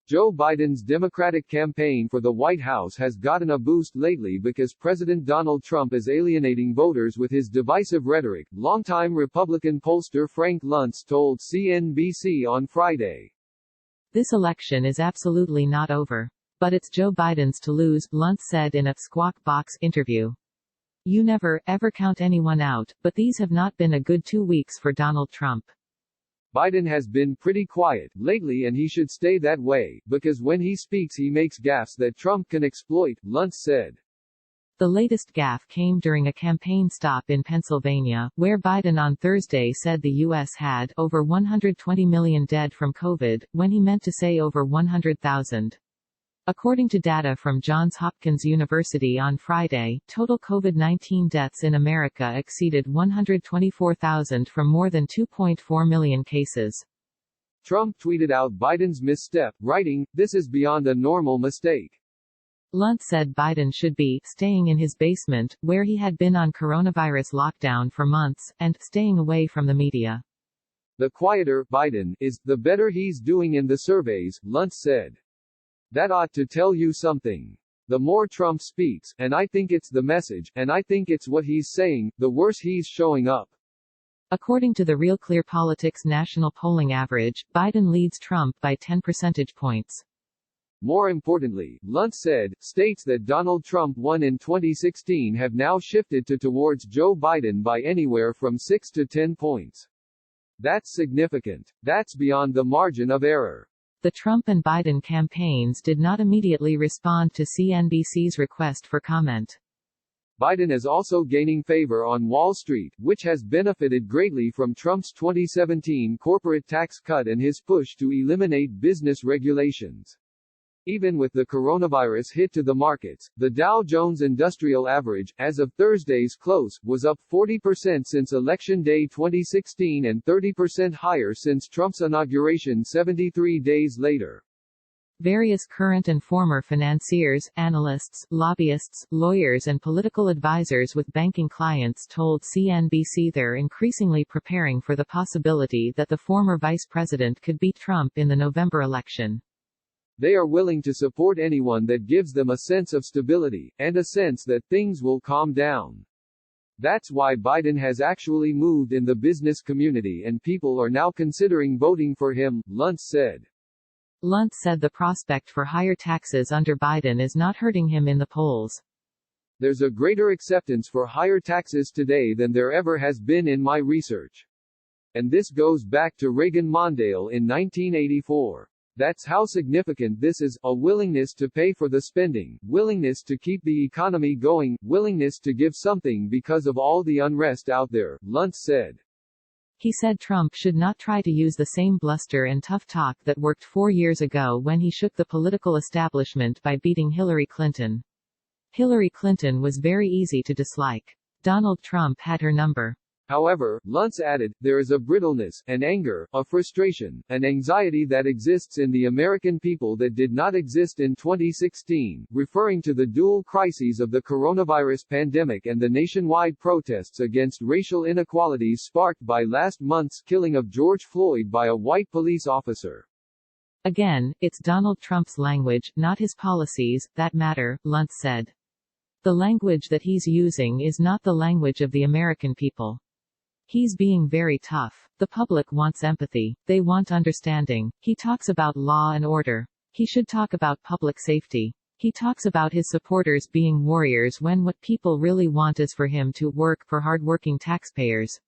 Joe Biden's Democratic campaign for the White House has gotten a boost lately because President Donald Trump is alienating voters with his divisive rhetoric, longtime Republican pollster Frank Luntz told CNBC on Friday. This election is absolutely not over. But it's Joe Biden's to lose, Luntz said in a Squawk Box interview. You never, ever count anyone out, but these have not been a good 2 weeks for Donald Trump. Biden has been pretty quiet lately and he should stay that way, because when he speaks he makes gaffes that Trump can exploit, Luntz said. The latest gaffe came during a campaign stop in Pennsylvania, where Biden on Thursday said the U.S. had over 120 million dead from COVID, when he meant to say over 100,000. According to data from Johns Hopkins University on Friday, total COVID-19 deaths in America exceeded 124,000 from more than 2.4 million cases. Trump tweeted out Biden's misstep, writing, "This is beyond a normal mistake." Luntz said Biden should be staying in his basement, where he had been on coronavirus lockdown for months, and staying away from the media. The quieter Biden is, the better he's doing in the surveys, Luntz said. That ought to tell you something. The more Trump speaks, and I think it's the message, and I think it's what he's saying, the worse he's showing up. According to the Real Clear Politics national polling average, Biden leads Trump by 10 percentage points. More importantly, Luntz said, states that Donald Trump won in 2016 have now shifted towards Joe Biden by anywhere from 6 to 10 points. That's significant. That's beyond the margin of error. The Trump and Biden campaigns did not immediately respond to CNBC's request for comment. Biden is also gaining favor on Wall Street, which has benefited greatly from Trump's 2017 corporate tax cut and his push to eliminate business regulations. Even with the coronavirus hit to the markets, the Dow Jones Industrial Average, as of Thursday's close, was up 40% since Election Day 2016 and 30% higher since Trump's inauguration 73 days later. Various current and former financiers, analysts, lobbyists, lawyers and political advisors with banking clients told CNBC they're increasingly preparing for the possibility that the former vice president could beat Trump in the November election. They are willing to support anyone that gives them a sense of stability, and a sense that things will calm down. That's why Biden has actually moved in the business community and people are now considering voting for him, Luntz said. Luntz said the prospect for higher taxes under Biden is not hurting him in the polls. There's a greater acceptance for higher taxes today than there ever has been in my research. And this goes back to Reagan-Mondale in 1984. That's how significant this is, a willingness to pay for the spending, willingness to keep the economy going, willingness to give something because of all the unrest out there, Luntz said. He said Trump should not try to use the same bluster and tough talk that worked 4 years ago when he shook the political establishment by beating Hillary Clinton. Hillary Clinton was very easy to dislike. Donald Trump had her number. However, Luntz added, there is a brittleness, an anger, a frustration, an anxiety that exists in the American people that did not exist in 2016, referring to the dual crises of the coronavirus pandemic and the nationwide protests against racial inequalities sparked by last month's killing of George Floyd by a white police officer. Again, it's Donald Trump's language, not his policies, that matter, Luntz said. The language that he's using is not the language of the American people. He's being very tough. The public wants empathy. They want understanding. He talks about law and order. He should talk about public safety. He talks about his supporters being warriors when what people really want is for him to work for hardworking taxpayers.